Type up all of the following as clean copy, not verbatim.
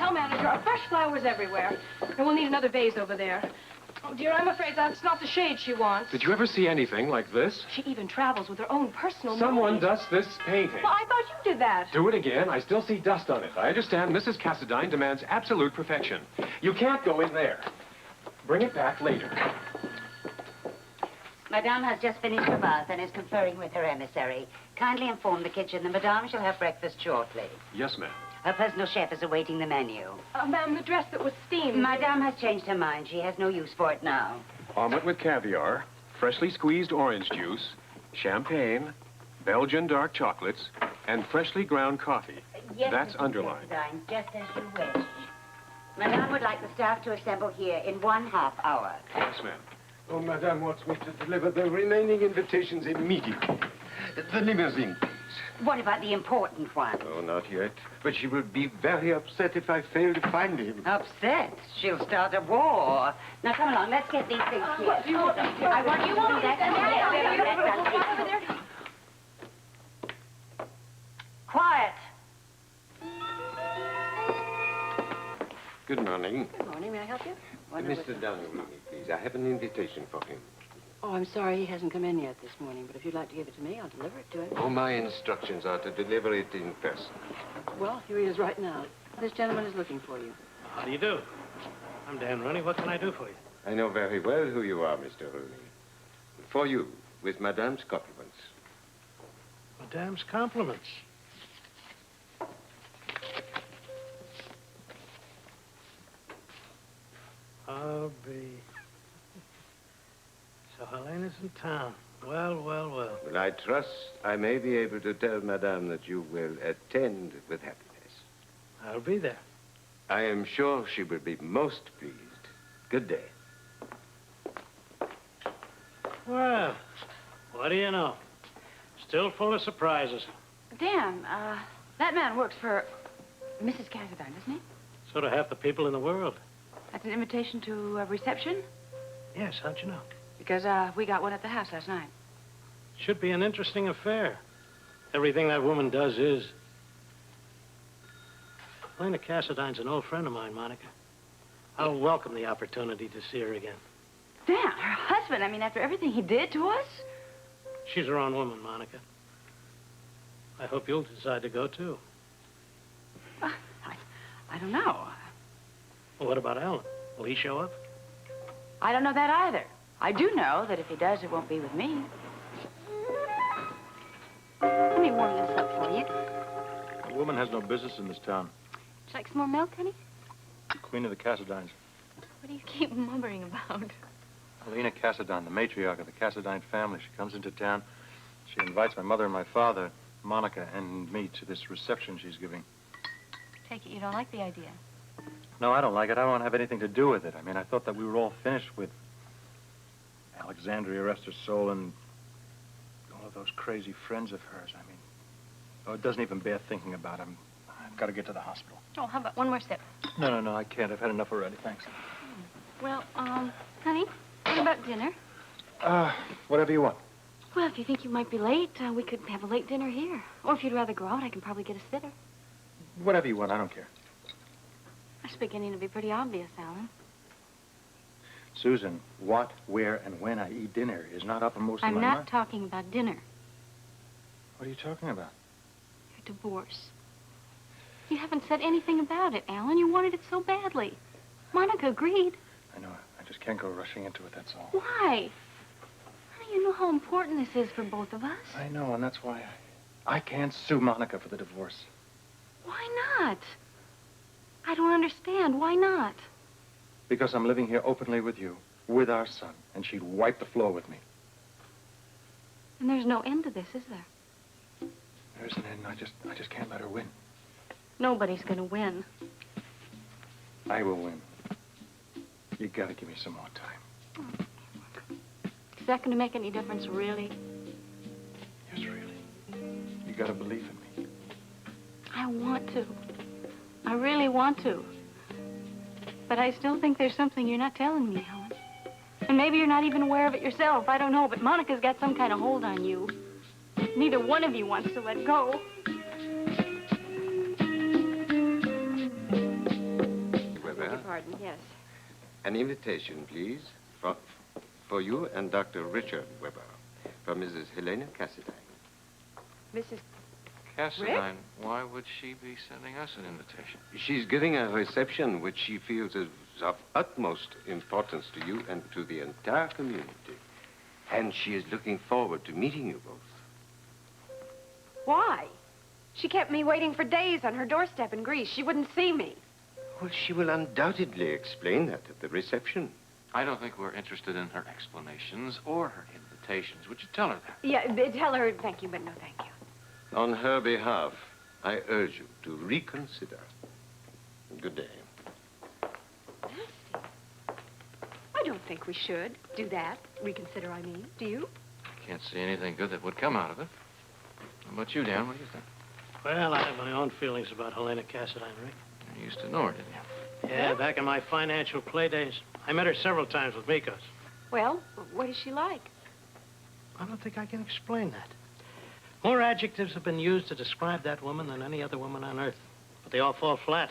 hotel manager are fresh flowers everywhere. And we'll need another vase over there. Oh, dear, I'm afraid that's not the shade she wants. Did you ever see anything like this? She even travels with her own personal Someone maid. dusts this painting. Well, I thought you did that. Do it again. I still see dust on it. I understand Mrs. Cassadine demands absolute perfection. You can't go in there. Bring it back later. Madame has just finished her bath and is conferring with her emissary. Kindly inform the kitchen that Madame shall have breakfast shortly. Yes, ma'am. Her personal chef is awaiting the menu. Ma'am, the dress that was steamed. Madame has changed her mind. She has no use for it now. Omelet with caviar, freshly squeezed orange juice, champagne, Belgian dark chocolates, and freshly ground coffee. Yes, That's Mrs. underlined. Cassadine, just as you wish. Madame would like the staff to assemble here in 1/2 hour. Yes, ma'am. Oh, Madame wants me to deliver the remaining invitations immediately. The limousine, please. What about the important one? Oh, not yet. But she will be very upset if I fail to find him. Upset? She'll start a war. Now, come along. Let's get these things here. What do you want? I want you to do that. Quiet. Good morning. Good morning. May I help you? Mr. Downham, please. I have an invitation for him. Oh, I'm sorry he hasn't come in yet this morning, but if you'd like to give it to me, I'll deliver it to him. Oh, my instructions are to deliver it in person. Well, here he is right now. This gentleman is looking for you. How do you do? I'm Dan Rooney. What can I do for you? I know very well who you are, Mr. Rooney. For you, with Madame's compliments. Madame's compliments. I'll be... So Helena's in town. Well, well, well. Well, I trust I may be able to tell Madame that you will attend with happiness. I'll be there. I am sure she will be most pleased. Good day. Well, what do you know? Still full of surprises. Dan, that man works for Mrs. Cassadine, doesn't he? Sort of half the people in the world. That's an invitation to a reception? Yes, how'd you know? Because, we got one at the house last night. Should be an interesting affair. Everything that woman does is. Helena Cassadine's an old friend of mine, Monica. I'll welcome the opportunity to see her again. Dan, her husband, I mean, after everything he did to us? She's her own woman, Monica. I hope you'll decide to go, too. I don't know. Well, what about Alan? Will he show up? I don't know that either. I do know that if he does, it won't be with me. Let me warm this up for you. A woman has no business in this town. Would you like some more milk, honey? The Queen of the Cassadines. What do you keep mumbling about? Helena Cassadine, the matriarch of the Cassadine family. She comes into town. She invites my mother and my father, Monica, and me to this reception she's giving. Take it you don't like the idea. No, I don't like it. I won't have anything to do with it. I mean, I thought that we were all finished with Alexandria, rest her soul, and all of those crazy friends of hers. I mean, oh, it doesn't even bear thinking about them. I've got to get to the hospital. Oh, how about one more sip? No, I can't. I've had enough already. Thanks. Well, honey, what about dinner? Whatever you want. Well, if you think you might be late, we could have a late dinner here. Or if you'd rather go out, I can probably get a sitter. Whatever you want. I don't care. That's beginning to be pretty obvious, Alan. Susan, what, where, and when I eat dinner is not uppermost in I'm my not mind. talking about dinner. What are you talking about? Your divorce. You haven't said anything about it, Alan. You wanted it so badly. Monica agreed. I know. I just can't go rushing into it, that's all. Why? Honey, you know how important this is for both of us. I know, and that's why I can't sue Monica for the divorce. Why not? I don't understand. Why not? Because I'm living here openly with you, with our son, and she'd wipe the floor with me. And there's no end to this, is there? There's an end. I just can't let her win. Nobody's gonna win. I will win. You gotta give me some more time. Is that gonna make any difference, really? Yes, really. You gotta believe in me. I want to. I really want to. But I still think there's something you're not telling me, Helen. And maybe you're not even aware of it yourself. I don't know, but Monica's got some kind of hold on you. Neither one of you wants to let go. pardon, yes. An invitation, please, for you and Dr. Richard Weber, from Mrs. Helena Cassidine. Mrs. Cassidine, why would she be sending us an invitation? She's giving a reception which she feels is of utmost importance to you and to the entire community. And she is looking forward to meeting you both. Why? She kept me waiting for days on her doorstep in Greece. She wouldn't see me. Well, she will undoubtedly explain that at the reception. I don't think we're interested in her explanations or her invitations. Would you tell her that? Yeah, tell her thank you, but no thank you. On her behalf, I urge you to reconsider. Good day. Nasty. I don't think we should do that. Reconsider, I mean. Do you? I can't see anything good that would come out of it. How about you, Dan? What do you think? Well, I have my own feelings about Helena Cassidine, Rick. You used to know her, didn't you? Yeah, back in my financial play days. I met her several times with Mikos. Well, what is she like? I don't think I can explain that. More adjectives have been used to describe that woman than any other woman on earth. But they all fall flat.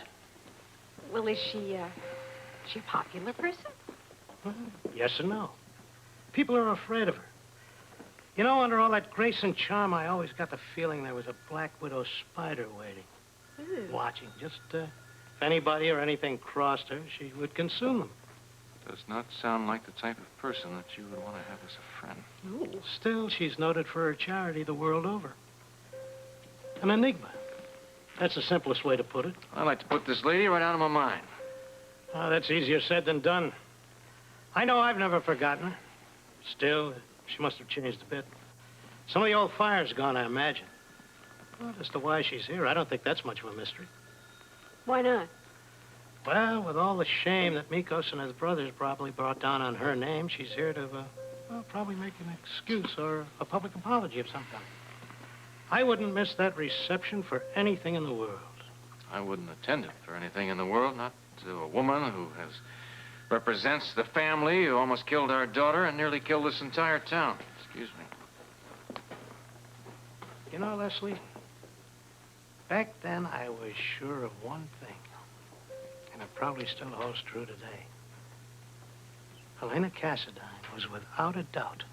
Well, is she a popular person? Well, yes and no. People are afraid of her. You know, under all that grace and charm, I always got the feeling there was a black widow spider waiting. Ooh. Watching. Just, if anybody or anything crossed her, she would consume them. Does not sound like the type of person that you would want to have as a friend. Ooh. Still, she's noted for her charity the world over. An enigma. That's the simplest way to put it. I'd like to put this lady right out of my mind. Oh, that's easier said than done. I know I've never forgotten her. Still, she must have changed a bit. Some of the old fire's gone, I imagine. Well, as to why she's here, I don't think that's much of a mystery. Why not? Well, with all the shame that Mikos and his brothers probably brought down on her name, she's here to, probably make an excuse or a public apology of some kind. I wouldn't miss that reception for anything in the world. I wouldn't attend it for anything in the world, not to a woman who represents the family who almost killed our daughter and nearly killed this entire town. Excuse me. You know, Leslie, back then I was sure of one thing, and it probably still holds true today. Helena Cassidine was without a doubt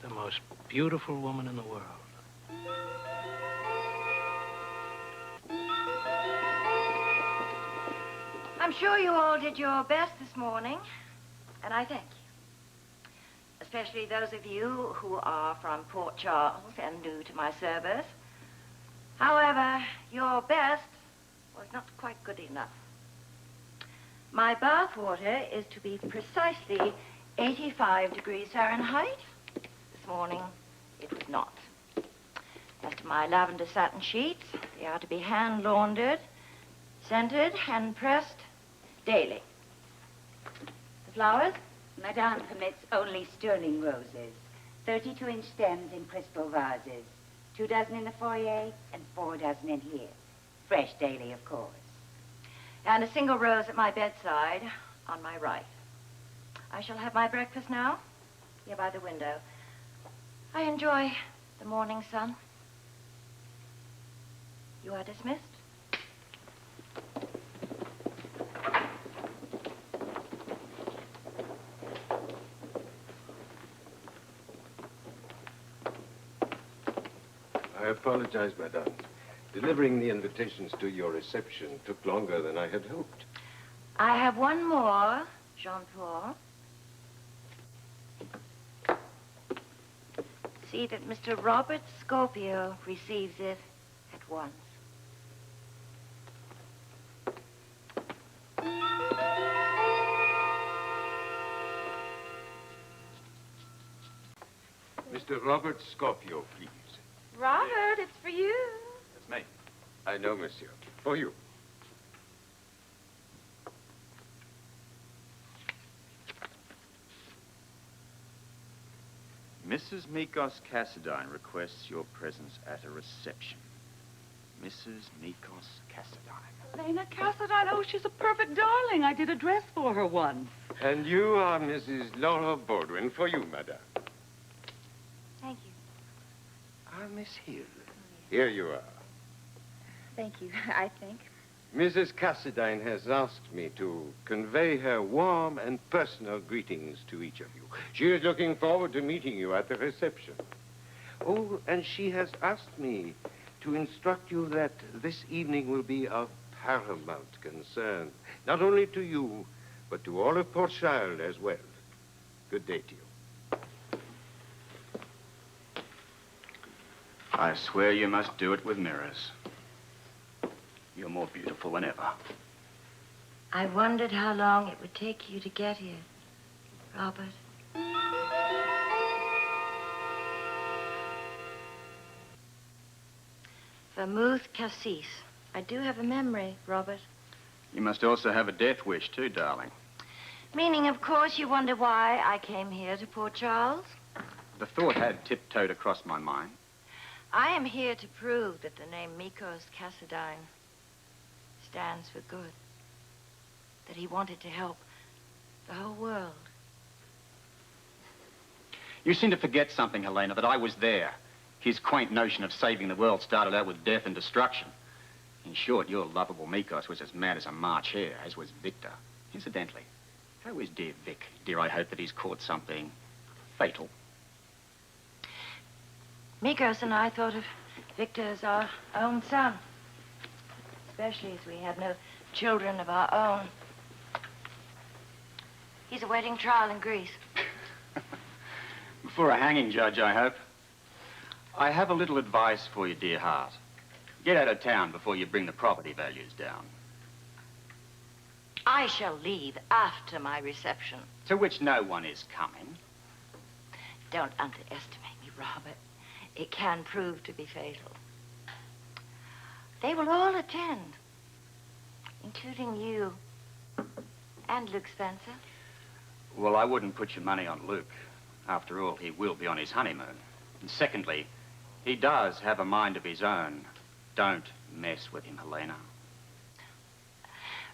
the most beautiful woman in the world. I'm sure you all did your best this morning, and I thank you. Especially those of you who are from Port Charles and new to my service. However, your best was not quite good enough. My bath water is to be precisely 85 degrees Fahrenheit. This morning, it was not. As to my lavender satin sheets, they are to be hand laundered, scented, and pressed daily. The flowers? Madame permits only sterling roses, 32-inch stems in crystal vases, 2 dozen in the foyer and 4 dozen in here. Fresh daily, of course. And a single rose at my bedside on my right. I shall have my breakfast now, here by the window. I enjoy the morning sun. You are dismissed. I apologize, madame. Delivering the invitations to your reception took longer than I had hoped. I have one more, Jean-Paul. See that Mr. Robert Scorpio receives it at once. Mr. Robert Scorpio, please. Robert, it's for you. That's me. I know, monsieur. For you. Mrs. Mikos Cassidine requests your presence at a reception. Mrs. Mikos Cassidine. Helena Cassidine, oh, she's a perfect darling. I did a dress for her once. And you are Mrs. Laura Baldwin. For you, madame. Thank you. Ah, Miss Hill. Here you are. Thank you, I think. Mrs. Cassadine has asked me to convey her warm and personal greetings to each of you. She is looking forward to meeting you at the reception. Oh, and she has asked me to instruct you that this evening will be of paramount concern, not only to you, but to all of Port Charles as well. Good day to you. I swear you must do it with mirrors. You're more beautiful than ever. I wondered how long it would take you to get here, Robert. Vermouth cassis. I do have a memory, Robert. You must also have a death wish, too, darling. Meaning, of course, you wonder why I came here to Port Charles? The thought had tiptoed across my mind. I am here to prove that the name Mikos Cassadine stands for good. That he wanted to help the whole world. You seem to forget something, Helena, that I was there. His quaint notion of saving the world started out with death and destruction. In short, your lovable Mikos was as mad as a March hare, as was Victor. Incidentally, how is dear Vic? Dear, I hope that he's caught something fatal. Mikos and I thought of Victor as our own son. Especially as we had no children of our own. He's awaiting trial in Greece. Before a hanging judge, I hope. I have a little advice for you, dear heart. Get out of town before you bring the property values down. I shall leave after my reception. To which no one is coming. Don't underestimate me, Robert. It can prove to be fatal. They will all attend, including you and Luke Spencer. Well, I wouldn't put your money on Luke. After all, he will be on his honeymoon. And secondly, he does have a mind of his own. Don't mess with him, Helena.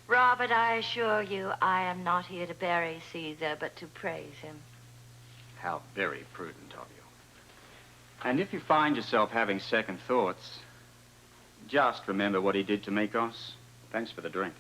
Robert, I assure you, I am not here to bury Caesar, but to praise him. How very prudent of you. And if you find yourself having second thoughts, just remember what he did to Mikos. Thanks for the drink.